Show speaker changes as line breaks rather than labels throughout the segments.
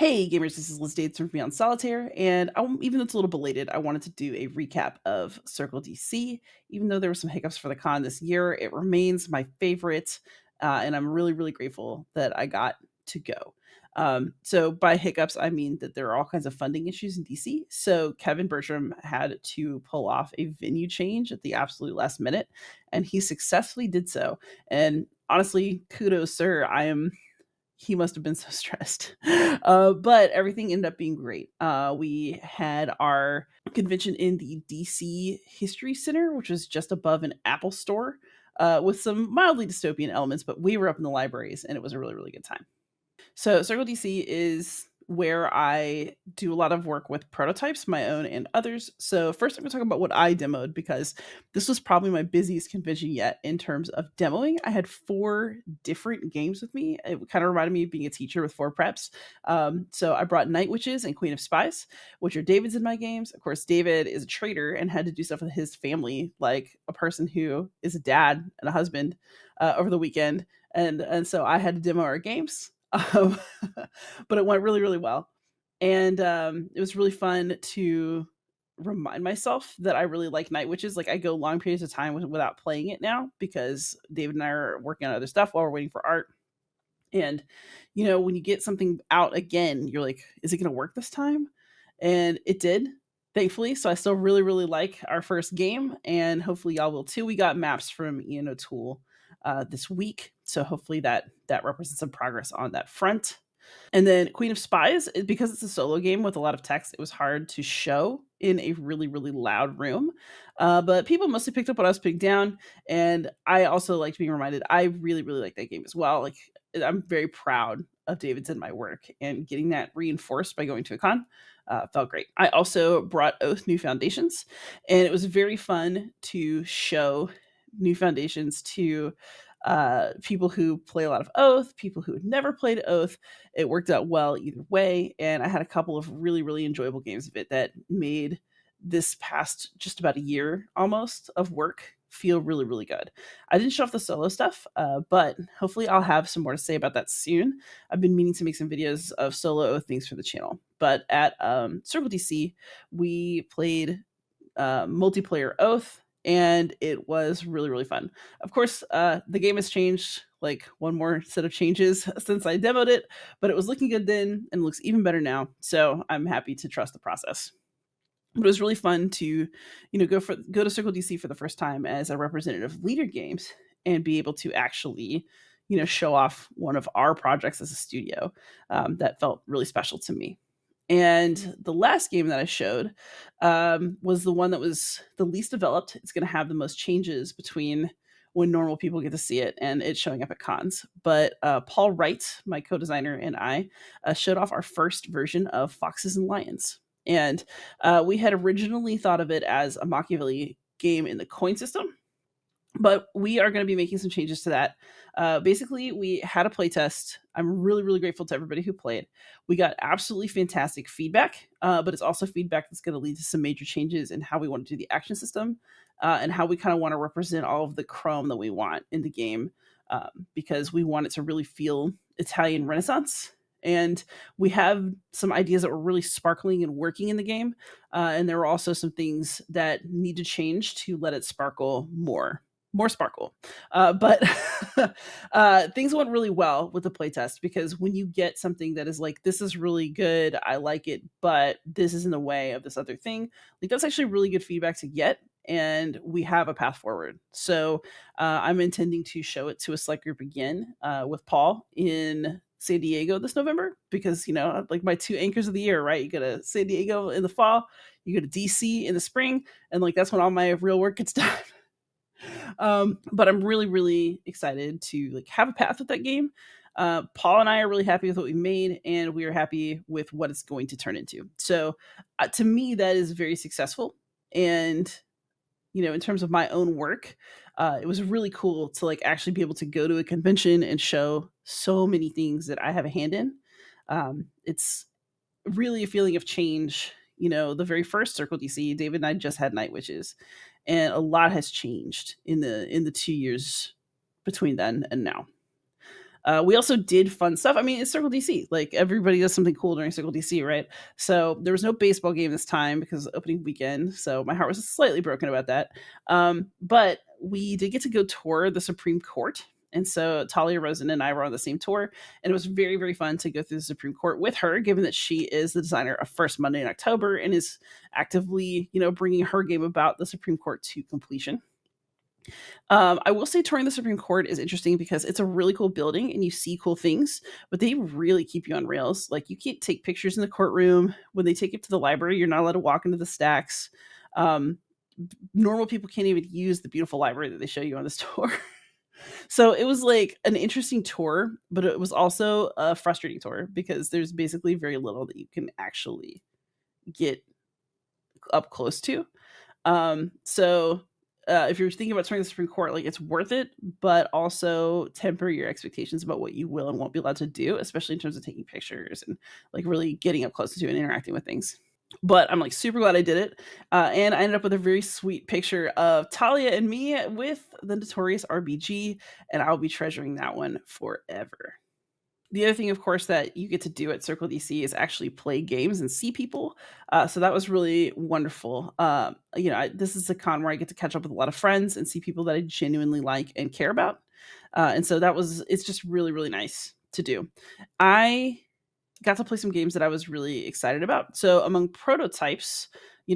Hey gamers, this is Liz Dates from Beyond Solitaire, and even though it's a little belated, I wanted to do a recap of CircleDC. Even though there were some hiccups for the con this year, it remains my favorite, and I'm really, really grateful that I got to go. So by hiccups, I mean that there are all kinds of funding issues in DC. So Kevin Bertram had to pull off a venue change at the absolute last minute, and he successfully did so. And honestly, kudos, sir. He must have been so stressed. But everything ended up being great. We had our convention in the DC History Center, which was just above an Apple store, with some mildly dystopian elements, but we were up in the libraries and it was a really, really good time. So Circle DC is where I do a lot of work with prototypes, my own and others. So first I'm going to talk about what I demoed because this was probably my busiest convention yet in terms of demoing. I had 4 different games with me. It kind of reminded me of being a teacher with 4 preps. So I brought Night Witches and Queen of Spies, which are David's in my games. Of course, David is a trader and had to do stuff with his family, like a person who is a dad and a husband over the weekend. And so I had to demo our games. Um, but it went really, really well. And it was really fun to remind myself that I really like Night Witches. Like I go long periods of time without playing it now because David and I are working on other stuff while we're waiting for art. And when you get something out again, you're like, is it going to work this time? And it did, thankfully. So I still really, really like our first game, and hopefully y'all will too. We got maps from Ian O'Toole this week, so hopefully that represents some progress on that front. And then Queen of Spies, because it's a solo game with a lot of text, it was hard to show in a really, really loud room. But people mostly picked up what I was putting down. And I also liked being reminded, I really, really like that game as well. Like, I'm very proud of David's in my work, and getting that reinforced by going to a con felt great. I also brought Oath New Foundations, and it was very fun to show New Foundations to people who play a lot of Oath, people who had never played Oath. It worked out well either way, and I had a couple of really, really enjoyable games of it that made this past just about a year almost of work feel really, really good. I didn't show off the solo stuff, but hopefully I'll have some more to say about that soon. I've been meaning to make some videos of solo Oath things for the channel. But at Circle DC, we played multiplayer Oath, and it was really, really fun. Of course, the game has changed, like one more set of changes since I demoed it, but it was looking good then and looks even better now. So I'm happy to trust the process. But it was really fun to, go to Circle DC for the first time as a representative of Leader Games and be able to actually, show off one of our projects as a studio. That felt really special to me. And the last game that I showed was the one that was the least developed. It's going to have the most changes between when normal people get to see it and it's showing up at cons. But Paul Wright, my co-designer, and I showed off our first version of Foxes and Lions. And we had originally thought of it as a Machiavelli game in the coin system, but we are going to be making some changes to that. Basically, we had a playtest. I'm really, really grateful to everybody who played. We got absolutely fantastic feedback, but it's also feedback that's going to lead to some major changes in how we want to do the action system, and how we kind of want to represent all of the chrome that we want in the game, because we want it to really feel Italian Renaissance. And we have some ideas that were really sparkling and working in the game, and there were also some things that need to change to let it sparkle more sparkle. But things went really well with the playtest, because when you get something that is like, this is really good, I like it, but this is in the way of this other thing, like that's actually really good feedback to get. And we have a path forward. So I'm intending to show it to a select group again with Paul in San Diego this November, because, like my 2 anchors of the year, right? You go to San Diego in the fall, you go to DC in the spring, and like that's when all my real work gets done. But I'm really, really excited to like have a path with that game. Paul and I are really happy with what we made, and we are happy with what it's going to turn into. So to me, that is very successful. And in terms of my own work, it was really cool to like actually be able to go to a convention and show so many things that I have a hand in. It's really a feeling of change. The very first Circle DC, David and I just had Night Witches, and a lot has changed in the 2 years between then and now. We also did fun stuff. I mean, it's Circle DC. Like everybody does something cool during Circle DC, right? So there was no baseball game this time because of opening weekend. So my heart was slightly broken about that. But we did get to go tour the Supreme Court. And so Talia Rosen and I were on the same tour, and it was very, very fun to go through the Supreme Court with her, given that she is the designer of First Monday in October and is actively, bringing her game about the Supreme Court to completion. I will say touring the Supreme Court is interesting because it's a really cool building and you see cool things, but they really keep you on rails. Like you can't take pictures in the courtroom. When they take you to the library, you're not allowed to walk into the stacks. Um, Normal people can't even use the beautiful library that they show you on this tour. So it was like an interesting tour, but it was also a frustrating tour because there's basically very little that you can actually get up close to. So if you're thinking about touring the Supreme Court, like it's worth it, but also temper your expectations about what you will and won't be allowed to do, especially in terms of taking pictures and like really getting up close to and interacting with things. But I'm like super glad I did it. And I ended up with a very sweet picture of Talia and me with the notorious RBG, and I'll be treasuring that one forever. The other thing, of course, that you get to do at Circle DC is actually play games and see people. So that was really wonderful. This is a con where I get to catch up with a lot of friends and see people that I genuinely like and care about. And so it's just really, really nice to do. I got to play some games that I was really excited about. So among prototypes,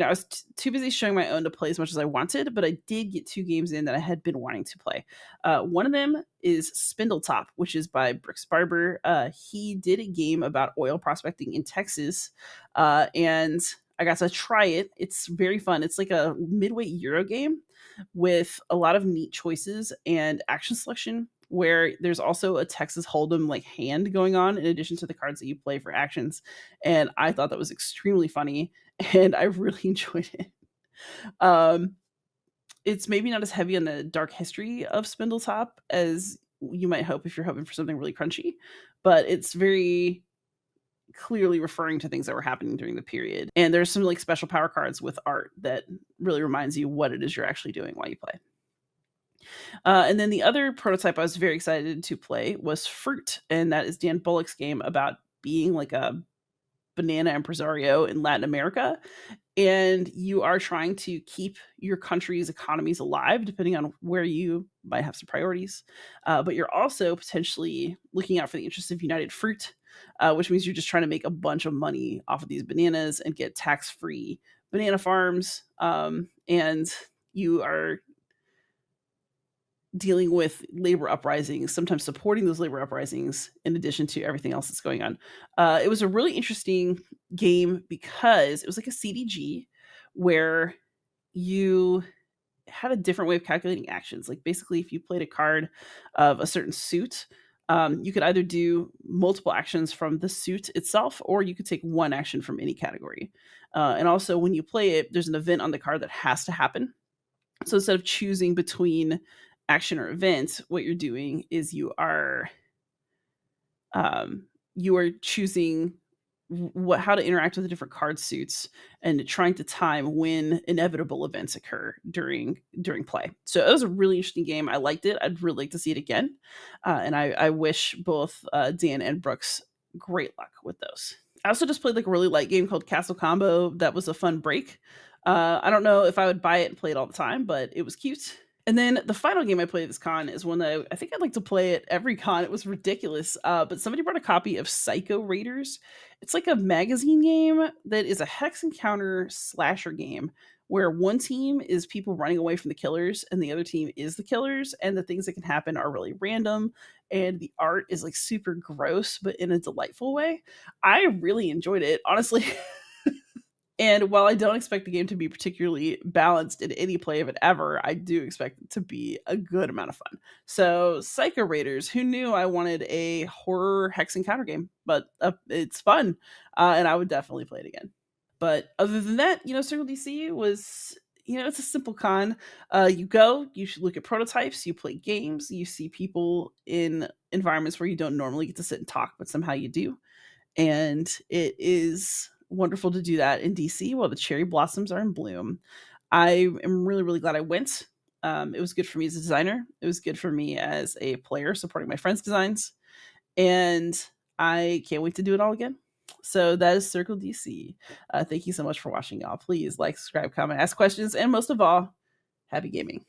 I was too busy showing my own to play as much as I wanted, but I did get two games in that I had been wanting to play. One of them is Spindletop, which is by Brooks Barber. He did a game about oil prospecting in Texas, and I got to try it. It's very fun. It's like a midweight Euro game with a lot of neat choices and action selection, where there's also a Texas Hold'em like hand going on in addition to the cards that you play for actions. And I thought that was extremely funny and I really enjoyed it. Um, it's maybe not as heavy on the dark history of Spindletop as you might hope if you're hoping for something really crunchy, but it's very clearly referring to things that were happening during the period. And there's some like special power cards with art that really reminds you what it is you're actually doing while you play. And then the other prototype I was very excited to play was Fruit, and that is Dan Bullock's game about being like a banana impresario in Latin America. And you are trying to keep your country's economies alive, depending on where you might have some priorities. But you're also potentially looking out for the interests of United Fruit, which means you're just trying to make a bunch of money off of these bananas and get tax free banana farms. And you are dealing with labor uprisings, sometimes supporting those labor uprisings in addition to everything else that's going on. It was a really interesting game because it was like a CDG where you had a different way of calculating actions. Like basically, if you played a card of a certain suit, you could either do multiple actions from the suit itself, or you could take one action from any category. And also, when you play it, there's an event on the card that has to happen. So instead of choosing between action or event, what you're doing is you are choosing how to interact with the different card suits and trying to time when inevitable events occur during play. So it was a really interesting game. I liked it. I'd really like to see it again, and I wish both Dan and Brooks great luck with those. I also just played like a really light game called Castle Combo. That was a fun break. I don't know if I would buy it and play it all the time, but it was cute. And then the final game I played at this con is one that I think I'd like to play at every con. It was ridiculous. But somebody brought a copy of Psycho Raiders. It's like a magazine game that is a hex encounter slasher game where one team is people running away from the killers and the other team is the killers. And the things that can happen are really random. And the art is like super gross, but in a delightful way. I really enjoyed it, honestly. And while I don't expect the game to be particularly balanced in any play of it ever, I do expect it to be a good amount of fun. So, Psycho Raiders, who knew I wanted a horror hex encounter game? But it's fun, and I would definitely play it again. But other than that, Circle DC was, it's a simple con. You go, you should look at prototypes, you play games, you see people in environments where you don't normally get to sit and talk, but somehow you do. And it is wonderful to do that in DC while the cherry blossoms are in bloom. I am really, really glad I went. It was good for me as a designer. It was good for me as a player supporting my friends' designs. and I can't wait to do it all again. So that is Circle DC. Thank you so much for watching, y'all. Please like, subscribe, comment, ask questions, and most of all, happy gaming.